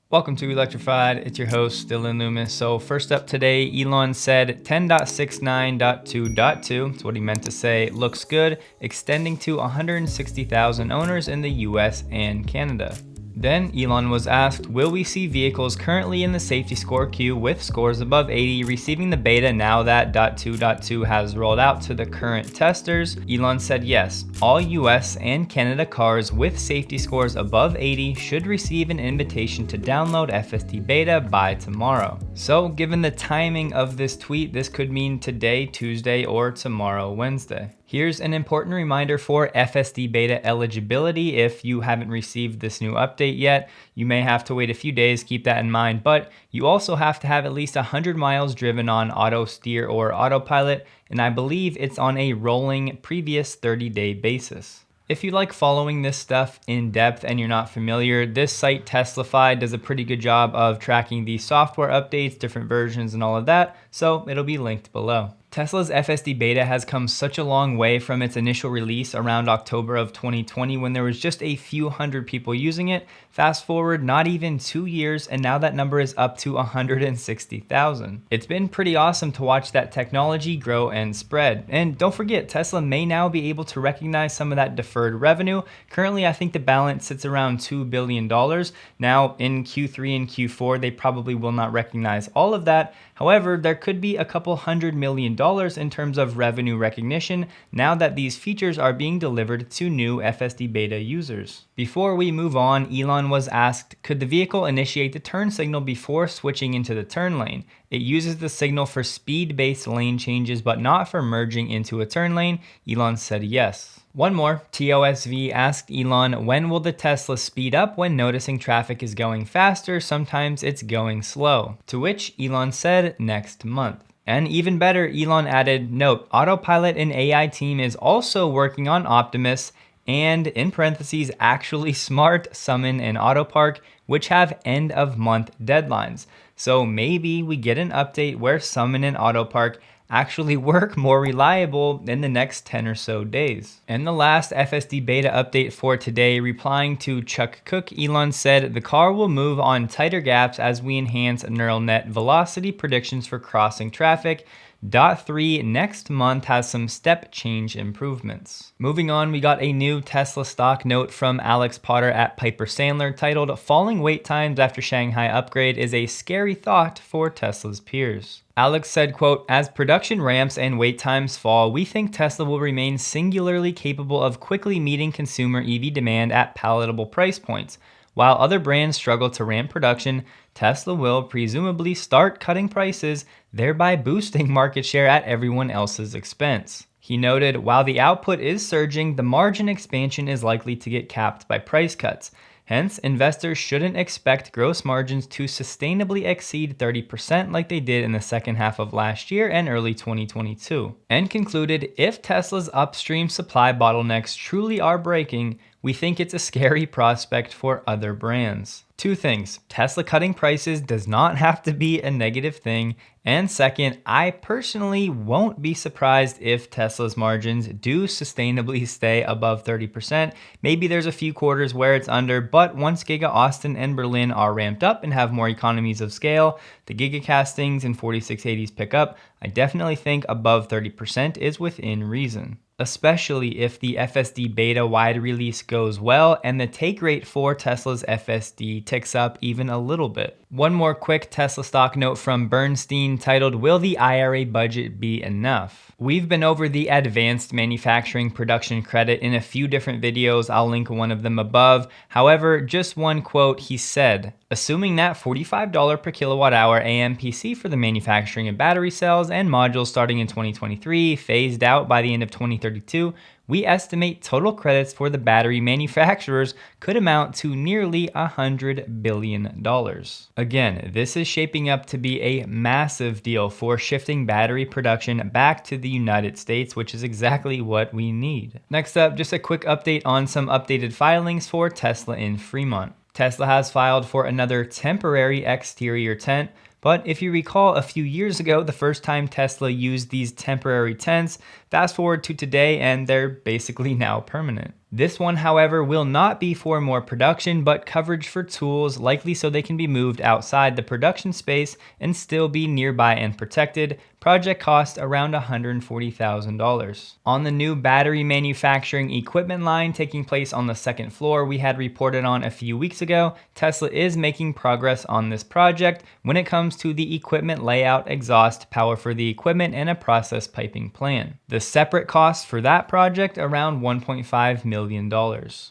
Welcome to Electrified. It's your host, Dylan Loomis. So first up today, Elon said 10.69.2.2, that's what he meant to say, looks good, extending to 160,000 owners in the US and Canada. Then Elon was asked, will we see vehicles currently in the safety score queue with scores above 80 receiving the beta now that .2.2 has rolled out to the current testers? Elon said yes, all US and Canada cars with safety scores above 80 should receive an invitation to download FSD Beta by tomorrow. So given the timing of this tweet, this could mean today, Tuesday, or tomorrow, Wednesday. Here's an important reminder for FSD Beta eligibility. If you haven't received this new update yet, you may have to wait a few days, keep that in mind, but you also have to have at least 100 miles driven on auto steer or autopilot, and I believe it's on a rolling previous 30-day basis. If you like following this stuff in depth and you're not familiar, this site Teslafied does a pretty good job of tracking the software updates, different versions and all of that, so it'll be linked below. Tesla's FSD Beta has come such a long way from its initial release around October of 2020 when there was just a few hundred people using it. Fast forward not even 2 years and now that number is up to 160,000. It's been pretty awesome to watch that technology grow and spread. And don't forget, Tesla may now be able to recognize some of that deferred revenue. Currently, I think the balance sits around $2 billion. Now in Q3 and Q4, they probably will not recognize all of that. However, there could be a couple $100 million in terms of revenue recognition now that these features are being delivered to new FSD Beta users. Before we move on, Elon was asked, could the vehicle initiate the turn signal before switching into the turn lane? It uses the signal for speed-based lane changes, but not for merging into a turn lane. Elon said yes. One more, TOSV asked Elon, when will the Tesla speed up when noticing traffic is going faster? Sometimes it's going slow. To which Elon said, next month. And even better, Elon added, note, Autopilot and AI team is also working on Optimus and, in parentheses, actually Smart, Summon, and Autopark, which have end of month deadlines. So maybe we get an update where Summon and Autopark actually work more reliable in the next 10 or so days. And the last FSD Beta update for today, replying to Chuck Cook, Elon said, the car will move on tighter gaps as we enhance neural net velocity predictions for crossing traffic. .3 next month has some step change improvements. Moving on, we got a new Tesla stock note from Alex Potter at Piper Sandler titled, falling wait times after Shanghai upgrade is a scary thought for Tesla's peers. Alex said, quote, as production ramps and wait times fall, we think Tesla will remain singularly capable of quickly meeting consumer EV demand at palatable price points. While other brands struggle to ramp production, Tesla will presumably start cutting prices, thereby boosting market share at everyone else's expense. He noted, while the output is surging, the margin expansion is likely to get capped by price cuts. Hence, investors shouldn't expect gross margins to sustainably exceed 30% like they did in the second half of last year and early 2022. And concluded, if Tesla's upstream supply bottlenecks truly are breaking, we think it's a scary prospect for other brands. Two things, Tesla cutting prices does not have to be a negative thing. And second, I personally won't be surprised if Tesla's margins do sustainably stay above 30%. Maybe there's a few quarters where it's under, but once Giga Austin and Berlin are ramped up and have more economies of scale, the Giga castings and 4680s pick up, I definitely think above 30% is within reason. Especially if the FSD Beta wide release goes well and the take rate for Tesla's FSD ticks up even a little bit. One more quick Tesla stock note from Bernstein titled, will the IRA budget be enough? We've been over the advanced manufacturing production credit in a few different videos. I'll link one of them above. However, just one quote, he said, assuming that $45 per kilowatt hour AMPC for the manufacturing of battery cells and modules starting in 2023, phased out by the end of 2032, we estimate total credits for the battery manufacturers could amount to nearly $100 billion. Again, this is shaping up to be a massive deal for shifting battery production back to the United States, which is exactly what we need. Next up, just a quick update on some updated filings for Tesla in Fremont. Tesla has filed for another temporary exterior tent. But if you recall a few years ago, the first time Tesla used these temporary tents, fast forward to today and they're basically now permanent. This one, however, will not be for more production, but coverage for tools, likely so they can be moved outside the production space and still be nearby and protected. Project cost around $140,000. On the new battery manufacturing equipment line taking place on the second floor we had reported on a few weeks ago, Tesla is making progress on this project when it comes to the equipment layout, exhaust, power for the equipment, and a process piping plan. The separate cost for that project around $1.5 million.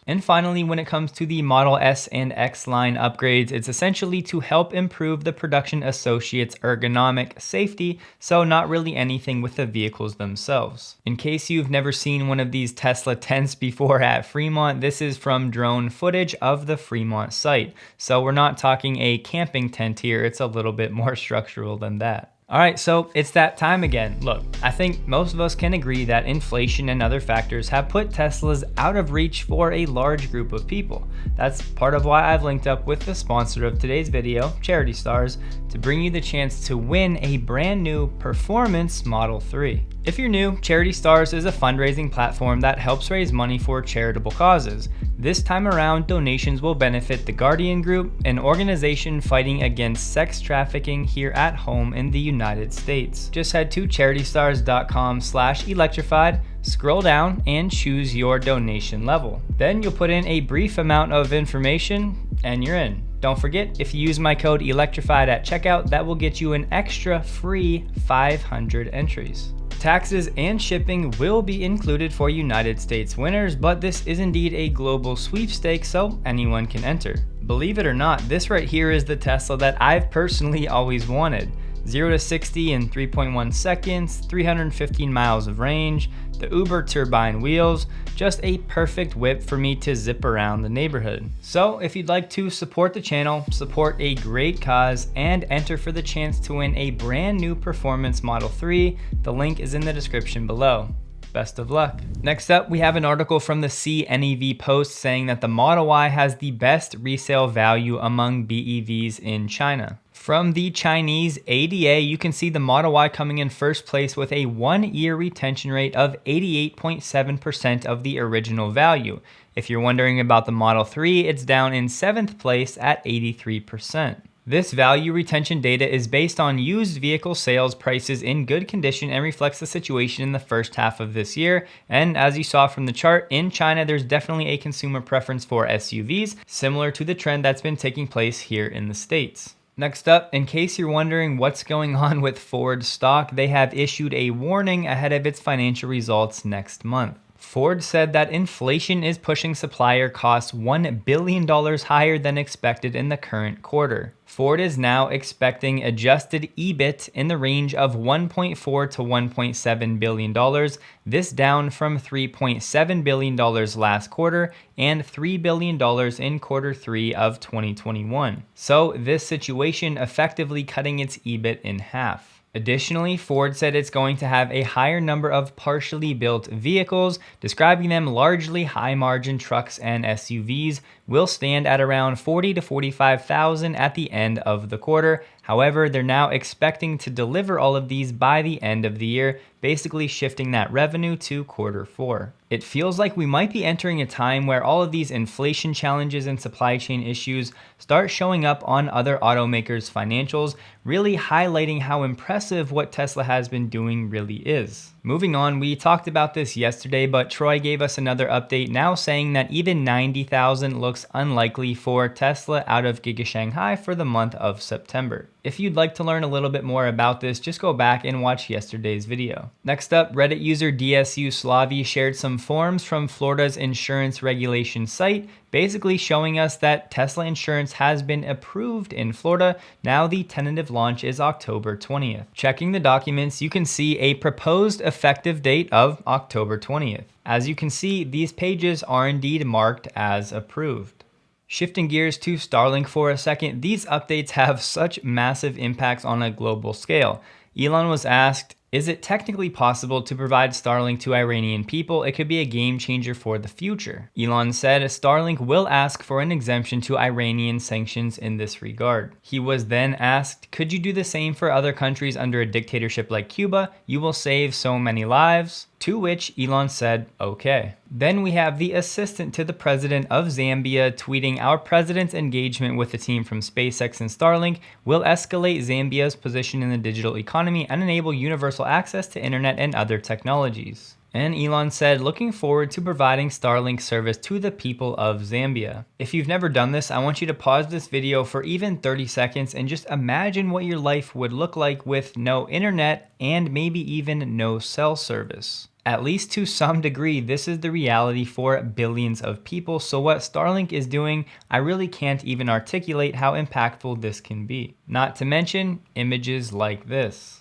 And finally, when it comes to the Model S and X line upgrades, it's essentially to help improve the production associates' ergonomic safety, so not really anything with the vehicles themselves. In case you've never seen one of these Tesla tents before at Fremont, this is from drone footage of the Fremont site. So we're not talking a camping tent here, it's a little bit more structural than that. All right, so it's that time again. Look, I think most of us can agree that inflation and other factors have put Teslas out of reach for a large group of people. That's part of why I've linked up with the sponsor of today's video, CharityStars, to bring you the chance to win a brand new performance Model 3. If you're new, CharityStars is a fundraising platform that helps raise money for charitable causes. This time around, donations will benefit the Guardian Group, an organization fighting against sex trafficking here at home in the United States. Just head to CharityStars.com/electrified, scroll down, and choose your donation level. Then you'll put in a brief amount of information and you're in. Don't forget, if you use my code ELECTRIFIED at checkout, that will get you an extra free 500 entries. Taxes and shipping will be included for United States winners, but this is indeed a global sweepstakes, so anyone can enter. Believe it or not, this right here is the Tesla that I've personally always wanted. 0 to 60 in 3.1 seconds, 315 miles of range, the Uber turbine wheels, just a perfect whip for me to zip around the neighborhood. So if you'd like to support the channel, support a great cause, and enter for the chance to win a brand new performance Model 3, the link is in the description below. Best of luck. Next up, we have an article from the CNEV Post saying that the Model Y has the best resale value among BEVs in China. From the Chinese ADA, you can see the Model Y coming in first place with a 1-year retention rate of 88.7% of the original value. If you're wondering about the Model 3, it's down in 7th place at 83%. This value retention data is based on used vehicle sales prices in good condition and reflects the situation in the first half of this year. And as you saw from the chart, in China, there's definitely a consumer preference for SUVs, similar to the trend that's been taking place here in the States. Next up, in case you're wondering what's going on with Ford stock, they have issued a warning ahead of its financial results next month. Ford said that inflation is pushing supplier costs $1 billion higher than expected in the current quarter. Ford is now expecting adjusted EBIT in the range of $1.4 to $1.7 billion, this down from $3.7 billion last quarter and $3 billion in quarter 3 of 2021. So this situation effectively cutting its EBIT in half. Additionally, Ford said it's going to have a higher number of partially built vehicles, describing them largely high-margin trucks and SUVs, will stand at around 40 to 45,000 at the end of the quarter. However, they're now expecting to deliver all of these by the end of the year, basically shifting that revenue to quarter 4. It feels like we might be entering a time where all of these inflation challenges and supply chain issues start showing up on other automakers' financials, really highlighting how impressive what Tesla has been doing really is. Moving on, we talked about this yesterday, but Troy gave us another update now saying that even 90,000 looks unlikely for Tesla out of Giga Shanghai for the month of September. If you'd like to learn a little bit more about this, just go back and watch yesterday's video. Next up, Reddit user DSU Slavi shared some forms from Florida's insurance regulation site, basically showing us that Tesla insurance has been approved in Florida. Now the tentative launch is October 20th. Checking the documents, you can see a proposed effective date of October 20th. As you can see, these pages are indeed marked as approved. Shifting gears to Starlink for a second, these updates have such massive impacts on a global scale. Elon was asked, is it technically possible to provide Starlink to Iranian people? It could be a game changer for the future. Elon said Starlink will ask for an exemption to Iranian sanctions in this regard. He was then asked, could you do the same for other countries under a dictatorship like Cuba? You will save so many lives. to which Elon said, okay. Then we have the assistant to the president of Zambia tweeting, our president's engagement with the team from SpaceX and Starlink will escalate Zambia's position in the digital economy and enable universal access to internet and other technologies. And Elon said, looking forward to providing Starlink service to the people of Zambia. If you've never done this, I want you to pause this video for even 30 seconds and just imagine what your life would look like with no internet and maybe even no cell service. At least to some degree, this is the reality for billions of people. So what Starlink is doing, I really can't even articulate how impactful this can be. Not to mention images like this.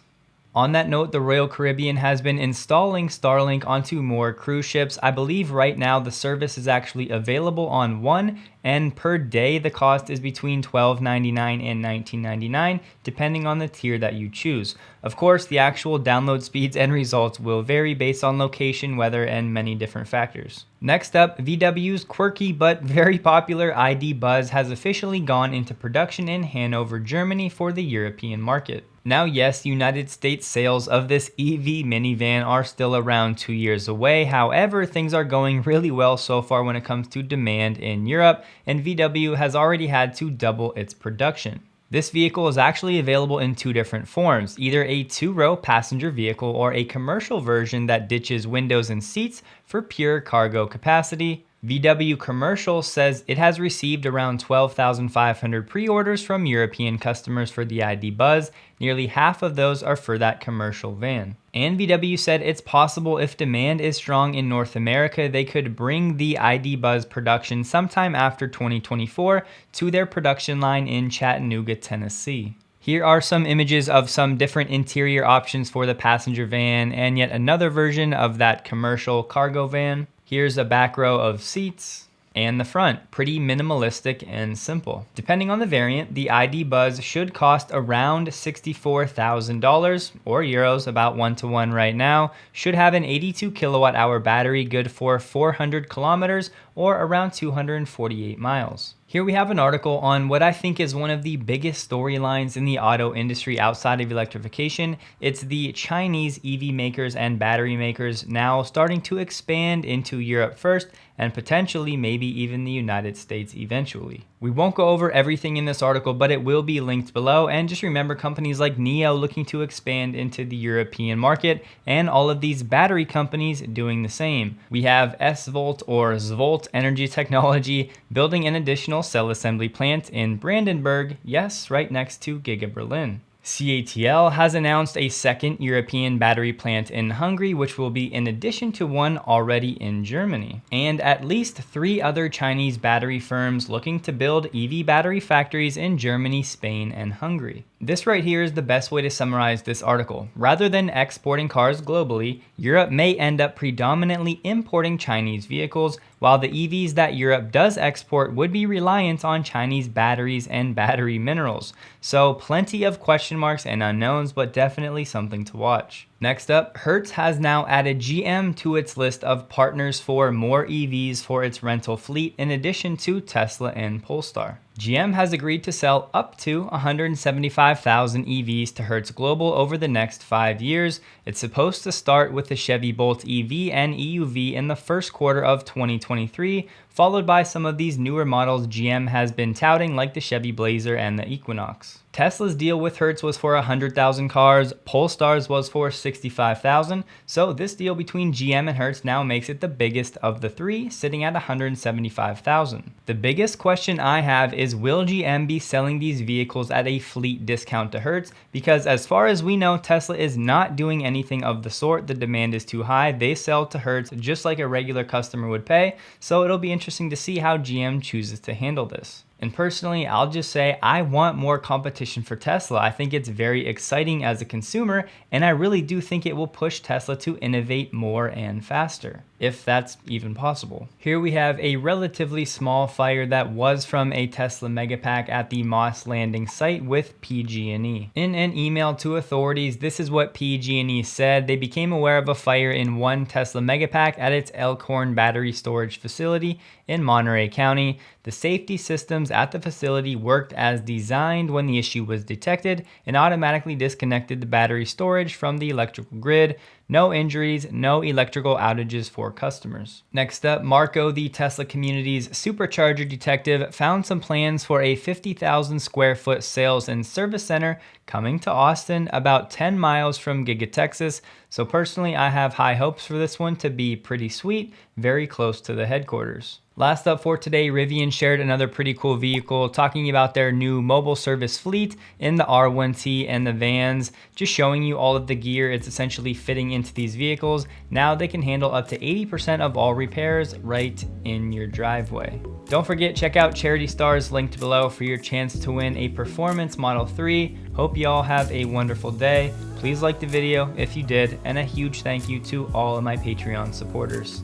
On that note, the Royal Caribbean has been installing Starlink onto more cruise ships. I believe right now the service is actually available on one, and per day the cost is between $12.99 and $19.99, depending on the tier that you choose. Of course, the actual download speeds and results will vary based on location, weather, and many different factors. Next up, VW's quirky but very popular ID Buzz has officially gone into production in Hanover, Germany for the European market. Now, yes, United States sales of this EV minivan are still around 2 years away. However, things are going really well so far when it comes to demand in Europe, and VW has already had to double its production. This vehicle is actually available in two different forms, either a two-row passenger vehicle or a commercial version that ditches windows and seats for pure cargo capacity. VW Commercial says it has received around 12,500 pre-orders from European customers for the ID Buzz. Nearly half of those are for that commercial van. And VW said it's possible if demand is strong in North America, they could bring the ID Buzz production sometime after 2024 to their production line in Chattanooga, Tennessee. Here are some images of some different interior options for the passenger van and yet another version of that commercial cargo van. Here's a back row of seats and the front, pretty minimalistic and simple. Depending on the variant, the ID Buzz should cost around $64,000 or euros, about 1-to-1 right now, should have an 82 kilowatt hour battery good for 400 kilometers or around 248 miles. Here we have an article on what I think is one of the biggest storylines in the auto industry outside of electrification. It's the Chinese EV makers and battery makers now starting to expand into Europe first and potentially maybe even the United States eventually. We won't go over everything in this article, but it will be linked below. And just remember companies like NIO looking to expand into the European market and all of these battery companies doing the same. We have SVolt or Zvolt Energy Technology building an additional cell assembly plant in Brandenburg, yes, right next to Giga Berlin. CATL has announced a second European battery plant in Hungary, which will be in addition to one already in Germany. And at least 3 other Chinese battery firms looking to build EV battery factories in Germany, Spain, and Hungary. This right here is the best way to summarize this article. Rather than exporting cars globally, Europe may end up predominantly importing Chinese vehicles, while the EVs that Europe does export would be reliant on Chinese batteries and battery minerals. So plenty of question marks and unknowns, but definitely something to watch. Next up, Hertz has now added GM to its list of partners for more EVs for its rental fleet, in addition to Tesla and Polestar. GM has agreed to sell up to 175,000 EVs to Hertz Global over the next 5 years. It's supposed to start with the Chevy Bolt EV and EUV in the first quarter of 2023, followed by some of these newer models GM has been touting like the Chevy Blazer and the Equinox. Tesla's deal with Hertz was for 100,000 cars, Polestar's was for 65,000, so this deal between GM and Hertz now makes it the biggest of the three, sitting at 175,000. The biggest question I have is, will GM be selling these vehicles at a fleet discount to Hertz? Because as far as we know, Tesla is not doing anything of the sort. The demand is too high. They sell to Hertz just like a regular customer would pay, so it'll be interesting to see how GM chooses to handle this. And personally, I'll just say I want more competition for Tesla. I think it's very exciting as a consumer, and I really do think it will push Tesla to innovate more and faster. if that's even possible. Here we have a relatively small fire that was from a Tesla Megapack at the Moss Landing site with PG&E. In an email to authorities, this is what PG&E said. They became aware of a fire in one Tesla Megapack at its Elkhorn battery storage facility in Monterey County. The safety systems at the facility worked as designed when the issue was detected and automatically disconnected the battery storage from the electrical grid. No injuries, no electrical outages for customers. Next up, Marco, the Tesla community's supercharger detective, found some plans for a 50,000 square foot sales and service center coming to Austin, about 10 miles from Giga, Texas. So personally, I have high hopes for this one to be pretty sweet, very close to the headquarters. Last up for today, Rivian shared another pretty cool vehicle talking about their new mobile service fleet in the R1T and the vans, just showing you all of the gear it's essentially fitting into these vehicles. Now they can handle up to 80% of all repairs right in your driveway. Don't forget, check out CharityStars linked below for your chance to win a Performance Model 3. Hope you all have a wonderful day. Please like the video if you did, and a huge thank you to all of my Patreon supporters.